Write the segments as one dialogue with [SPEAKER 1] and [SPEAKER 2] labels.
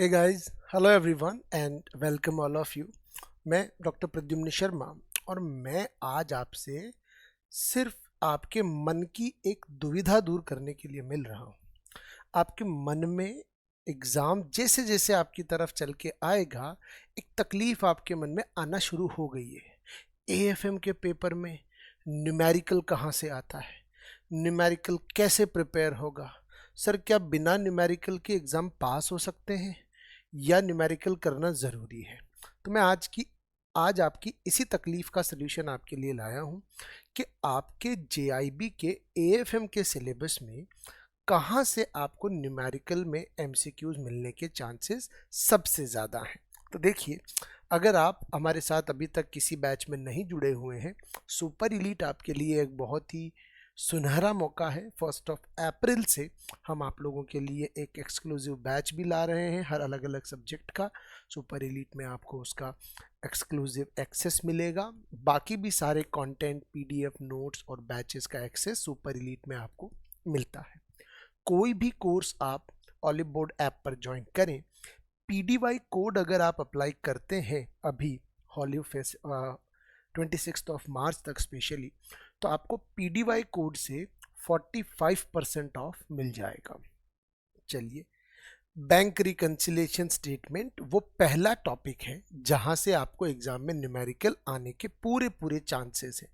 [SPEAKER 1] Hey guys, hello everyone and welcome all of you. मैं doctor Pradyumna Sharma और मैं आज आपसे सिर्फ आपके मन की एक दुविधा दूर करने के लिए मिल रहा हूँ। आपके मन में एग्ज़ाम जैसे जैसे आपकी तरफ चल के आएगा, एक तकलीफ़ आपके मन में आना शुरू हो गई है। एएफएम के पेपर में न्यूमेरिकल कहाँ से आता है, न्यूमेरिकल कैसे प्रिपेयर होगा, सर क्या बिना न्यूमेरिकल के एग्ज़ाम पास हो सकते हैं या न्यूमेरिकल करना ज़रूरी है। तो मैं आज आपकी इसी तकलीफ़ का सलूशन आपके लिए लाया हूँ कि आपके जेआईबी के एएफएम के सिलेबस में कहाँ से आपको न्यूमेरिकल में एमसीक्यूज मिलने के चांसेस सबसे ज़्यादा हैं। तो देखिए, अगर आप हमारे साथ अभी तक किसी बैच में नहीं जुड़े हुए हैं, सुपर एलीट आपके लिए एक बहुत ही सुनहरा मौका है। 1 अप्रैल से हम आप लोगों के लिए एक एक्सक्लूसिव बैच भी ला रहे हैं हर अलग अलग सब्जेक्ट का। सुपर एलीट में आपको उसका एक्सक्लूसिव एक्सेस मिलेगा। बाकी भी सारे कंटेंट, पीडीएफ, नोट्स और बैचेस का एक्सेस सुपर एलीट में आपको मिलता है। कोई भी कोर्स आप ऑलिव बोर्ड ऐप पर ज्वाइन करें, पीडीवाई कोड अगर आप अप्लाई करते हैं अभी हॉलीवुड फेस 26 मार्च तक स्पेशली, तो आपको पीडीवाई कोड से 45% ऑफ मिल जाएगा। चलिए, बैंक रिकंसिलिएशन स्टेटमेंट वो पहला टॉपिक है जहां से आपको एग्जाम में न्यूमेरिकल आने के पूरे चांसेस हैं।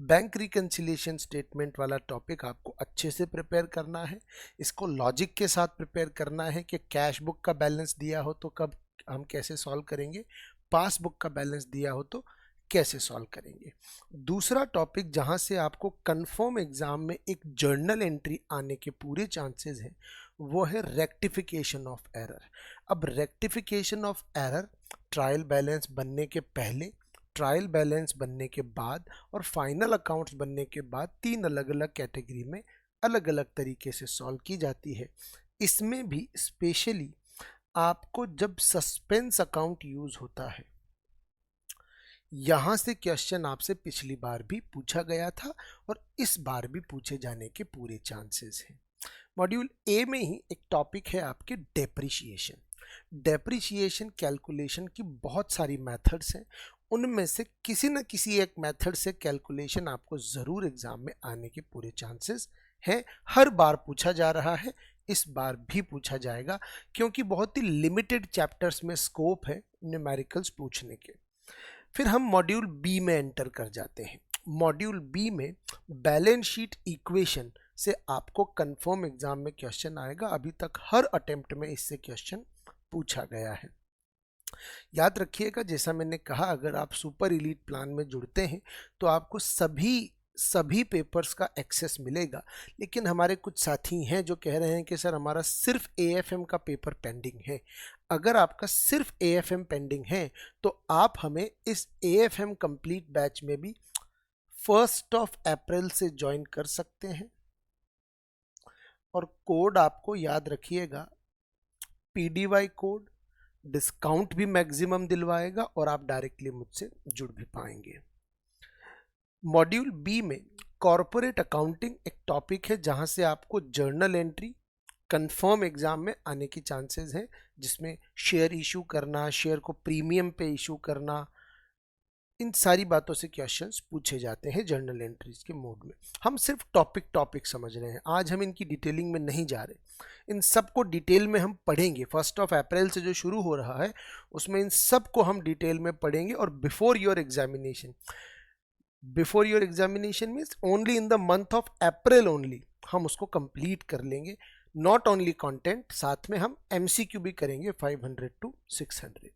[SPEAKER 1] बैंक रिकंसिलिएशन स्टेटमेंट वाला टॉपिक आपको अच्छे से प्रिपेयर करना है। इसको लॉजिक के साथ प्रिपेयर करना है कि कैश बुक का बैलेंस दिया हो तो कब हम कैसे सॉल्व करेंगे, पासबुक का बैलेंस दिया हो तो कैसे सॉल्व करेंगे। दूसरा टॉपिक जहां से आपको कंफर्म एग्जाम में एक जर्नल एंट्री आने के पूरे चांसेस हैं, वो है रेक्टिफिकेशन ऑफ एरर। अब rectification of error trial balance बनने के पहले, ट्रायल बैलेंस बनने के बाद और फाइनल अकाउंट्स बनने के बाद 3 अलग अलग कैटेगरी में अलग अलग तरीके से सॉल्व की जाती है। इसमें भी स्पेशली आपको जब सस्पेंस अकाउंट यूज होता है, यहां से क्वेश्चन आपसे पिछली बार भी पूछा गया था और इस बार भी पूछे जाने के पूरे चांसेस हैं। मॉड्यूल ए में ही एक टॉपिक है आपके डेप्रिशिएशन। डेप्रिशिएशन कैलकुलेशन की बहुत सारी मेथड्स हैं, उनमें से किसी न किसी एक मेथड से कैलकुलेशन आपको ज़रूर एग्जाम में आने के पूरे चांसेस हैं। हर बार पूछा जा रहा है, इस बार भी पूछा जाएगा, क्योंकि बहुत ही लिमिटेड चैप्टर्स में स्कोप है न्यूमेरिकल्स पूछने के। फिर हम मॉड्यूल बी में एंटर कर जाते हैं। मॉड्यूल बी में बैलेंस शीट इक्वेशन से आपको कंफर्म एग्जाम में क्वेश्चन आएगा। अभी तक हर अटेम्प्ट में इससे क्वेश्चन पूछा गया है। याद रखिएगा, जैसा मैंने कहा, अगर आप सुपर एलीट प्लान में जुड़ते हैं तो आपको सभी पेपर्स का एक्सेस मिलेगा। लेकिन हमारे कुछ साथी हैं जो कह रहे हैं कि सर हमारा सिर्फ एएफएम का पेपर पेंडिंग है। अगर आपका सिर्फ एएफएम पेंडिंग है तो आप हमें इस एएफएम कंप्लीट बैच में भी 1 अप्रैल से ज्वाइन कर सकते हैं। और कोड आपको याद रखिएगा, पीडीवाई कोड डिस्काउंट भी मैक्सिमम दिलवाएगा और आप डायरेक्टली मुझसे जुड़ भी पाएंगे। मॉड्यूल बी में कॉर्पोरेट अकाउंटिंग एक टॉपिक है जहां से आपको जर्नल एंट्री कंफर्म एग्जाम में आने की चांसेस हैं, जिसमें शेयर इशू करना, शेयर को प्रीमियम पे इशू करना, इन सारी बातों से क्वेश्चंस पूछे जाते हैं जर्नल एंट्रीज के मोड में। हम सिर्फ टॉपिक समझ रहे हैं, आज हम इनकी डिटेलिंग में नहीं जा रहे। इन सबको डिटेल में हम पढ़ेंगे। 1 अप्रैल से जो शुरू हो रहा है उसमें इन सबको हम डिटेल में पढ़ेंगे। और before your examination means only in the month of April only हम उसको कंप्लीट कर लेंगे। नॉट ओनली कंटेंट, साथ में हम एमसीक्यू भी करेंगे 500 to 600।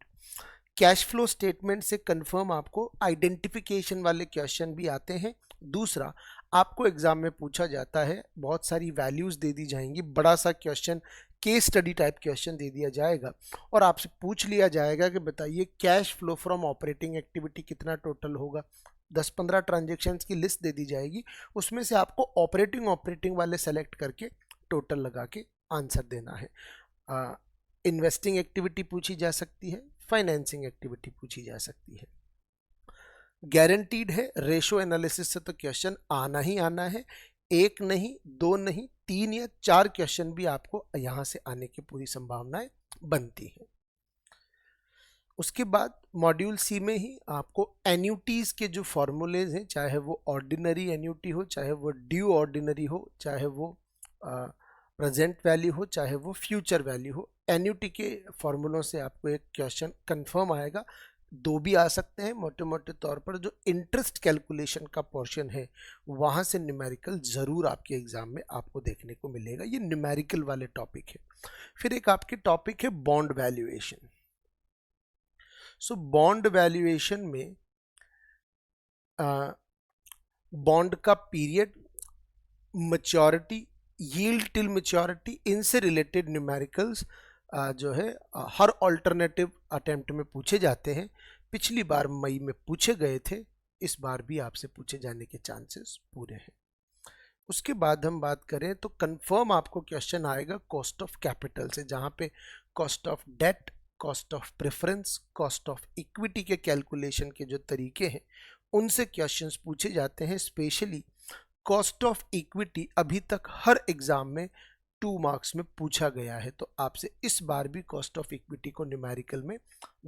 [SPEAKER 1] कैश फ्लो स्टेटमेंट से कंफर्म आपको आइडेंटिफिकेशन वाले क्वेश्चन भी आते हैं। दूसरा, आपको एग्जाम में पूछा जाता है, बहुत सारी वैल्यूज दे दी जाएंगी, बड़ा सा question, case study type question दे दिया जाएगा और आपसे पूछ लिया जाएगा कि बताइए cash flow from operating activity कितना टोटल होगा। 10-15 ट्रांजेक्शन्स की लिस्ट दे दी जाएगी, उसमें से आपको ऑपरेटिंग वाले सेलेक्ट करके टोटल लगा के आंसर देना है। इन्वेस्टिंग एक्टिविटी पूछी जा सकती है, फाइनेंसिंग एक्टिविटी पूछी जा सकती है। गारंटीड है, रेशो एनालिसिस से तो क्वेश्चन आना ही आना है। 1 नहीं, 2 नहीं, 3 या 4 क्वेश्चन भी आपको यहाँ से आने की पूरी संभावनाएं बनती हैं। उसके बाद मॉड्यूल सी में ही आपको एन्यूटीज के जो फॉर्मूलेज हैं, चाहे वो ऑर्डिनरी एन्यूटी हो, चाहे वो ड्यू ऑर्डिनरी हो, चाहे वो प्रेजेंट वैल्यू हो, चाहे वो फ्यूचर वैल्यू हो, एन्यूटी के फॉर्मूलों से आपको एक क्वेश्चन कंफर्म आएगा। 2 भी आ सकते हैं मोटे मोटे तौर पर। जो इंटरेस्ट कैलकुलेशन का पोर्शन है वहाँ से न्यूमेरिकल ज़रूर आपके एग्जाम में आपको देखने को मिलेगा। ये न्यूमेरिकल वाले टॉपिक है। फिर एक आपके टॉपिक है bond valuation. So bond valuation में बॉन्ड का period, maturity, yield till maturity, इनसे रिलेटेड न्यूमेरिकल्स जो है हर ऑल्टरनेटिव अटेम्प्ट में पूछे जाते हैं। पिछली बार मई में पूछे गए थे, इस बार भी आपसे पूछे जाने के चांसेस पूरे हैं। उसके बाद हम बात करें तो कंफर्म आपको क्वेश्चन आएगा कॉस्ट ऑफ कैपिटल से, जहाँ पे cost of debt, cost of preference, cost of equity के कैलकुलेशन के जो तरीके हैं उनसे क्वेश्चंस पूछे जाते हैं। स्पेशली कॉस्ट ऑफ इक्विटी अभी तक हर एग्जाम में 2 मार्क्स में पूछा गया है, तो आपसे इस बार भी कॉस्ट ऑफ इक्विटी को न्यूमेरिकल में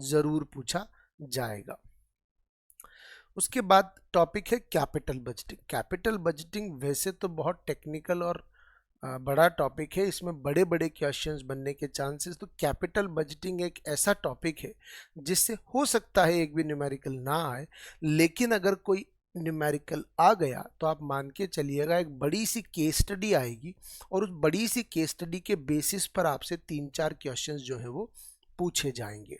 [SPEAKER 1] ज़रूर पूछा जाएगा। उसके बाद टॉपिक है कैपिटल बजटिंग। कैपिटल बजटिंग वैसे तो बहुत टेक्निकल और बड़ा टॉपिक है, इसमें बड़े बड़े क्वेश्चंस बनने के चांसेस। तो कैपिटल बजटिंग एक ऐसा टॉपिक है जिससे हो सकता है एक भी न्यूमेरिकल ना आए, लेकिन अगर कोई न्यूमेरिकल आ गया तो आप मान के चलिएगा एक बड़ी सी केस स्टडी आएगी और उस बड़ी सी केस स्टडी के बेसिस पर आपसे 3-4 क्वेश्चंस जो है वो पूछे जाएंगे।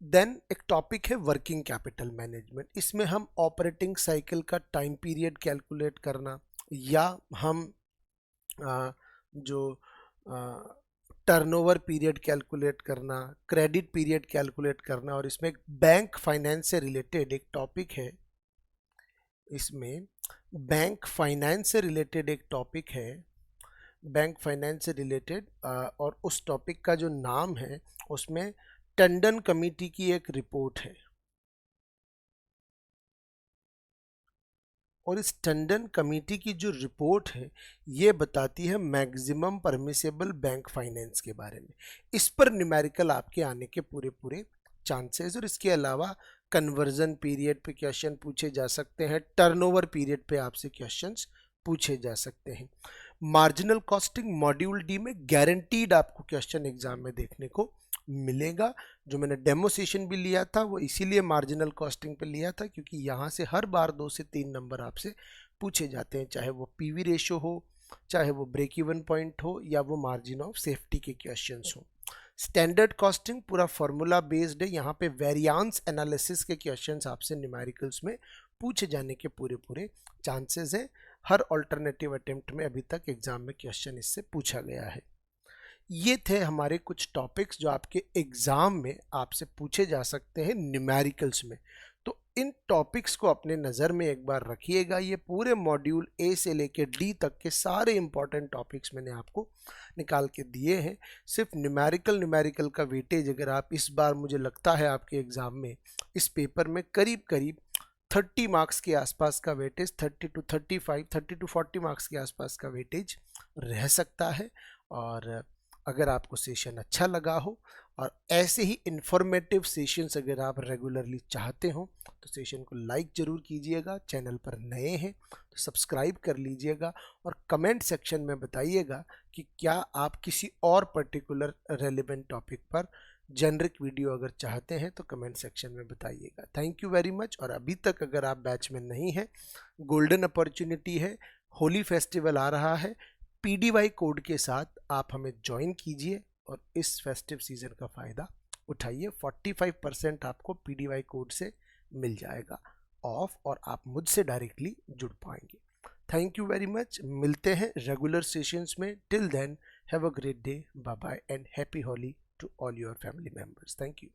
[SPEAKER 1] देन एक टॉपिक है वर्किंग कैपिटल मैनेजमेंट। इसमें हम ऑपरेटिंग साइकिल का टाइम पीरियड कैलकुलेट करना, या हम जो टर्नओवर पीरियड कैलकुलेट करना, क्रेडिट पीरियड कैलकुलेट करना, और इसमें बैंक फाइनेंस से रिलेटेड एक टॉपिक है। इसमें बैंक फाइनेंस से रिलेटेड एक टॉपिक है, बैंक फाइनेंस से रिलेटेड, और उस टॉपिक का जो नाम है उसमें टंडन कमेटी की एक रिपोर्ट है, और इस टंडन कमेटी की जो रिपोर्ट है ये बताती है मैक्सिमम परमिसेबल बैंक फाइनेंस के बारे में। इस पर न्यूमेरिकल आपके आने के पूरे पूरे चांसेस। और इसके अलावा कन्वर्जन पीरियड पे क्वेश्चन पूछे जा सकते हैं, टर्नओवर पीरियड पे आपसे क्वेश्चंस पूछे जा सकते हैं। मार्जिनल कॉस्टिंग मॉड्यूल डी में गारंटीड आपको क्वेश्चन एग्जाम में देखने को मिलेगा। जो मैंने डेमो सेशन भी लिया था वो इसीलिए मार्जिनल कॉस्टिंग पे लिया था, क्योंकि यहाँ से हर बार 2 से 3 नंबर आपसे पूछे जाते हैं, चाहे वो पीवी रेशो हो, चाहे वो ब्रेक इवन पॉइंट हो, या वो मार्जिन ऑफ सेफ्टी के क्वेश्चंस हो। स्टैंडर्ड कॉस्टिंग पूरा फॉर्मूला बेस्ड है, यहाँ पे वेरियांस एनालिसिस के क्वेश्चंस आपसे न्यूमेरिकल्स में पूछे जाने के पूरे पूरे चांसेस हैं। हर ऑल्टरनेटिव अटेम्प्ट में अभी तक एग्जाम में क्वेश्चन इससे पूछा गया है। ये थे हमारे कुछ टॉपिक्स जो आपके एग्जाम में आपसे पूछे जा सकते हैं न्यूमेरिकल्स में। तो इन टॉपिक्स को अपने नज़र में एक बार रखिएगा। ये पूरे मॉड्यूल ए से लेकर डी तक के सारे इंपॉर्टेंट टॉपिक्स मैंने आपको निकाल के दिए हैं। सिर्फ न्यूमेरिकल का वेटेज अगर आप इस बार, मुझे लगता है आपके एग्ज़ाम में इस पेपर में करीब करीब 30 मार्क्स के आसपास का वेटेज, 30 to 35, 30 to 40 मार्क्स के आसपास का वेटेज रह सकता है। और अगर आपको सेशन अच्छा लगा हो और ऐसे ही इंफॉर्मेटिव सेशंस अगर आप रेगुलरली चाहते हो तो सेशन को लाइक ज़रूर कीजिएगा। चैनल पर नए हैं तो सब्सक्राइब कर लीजिएगा, और कमेंट सेक्शन में बताइएगा कि क्या आप किसी और पर्टिकुलर रेलिवेंट टॉपिक पर जेनरिक वीडियो अगर चाहते हैं तो कमेंट सेक्शन में बताइएगा। Thank you very much. और अभी तक अगर आप बैच में नहीं हैं, गोल्डन अपॉर्चुनिटी है, होली फेस्टिवल आ रहा है, PDY कोड के साथ आप हमें ज्वाइन कीजिए और इस फेस्टिव सीजन का फ़ायदा उठाइए। 45% आपको PDY कोड से मिल जाएगा ऑफ, और आप मुझसे डायरेक्टली जुड़ पाएंगे। Thank you very much. मिलते हैं रेगुलर सेशंस में। Till then have a great day, bye bye and happy Holi to all your family members. Thank you.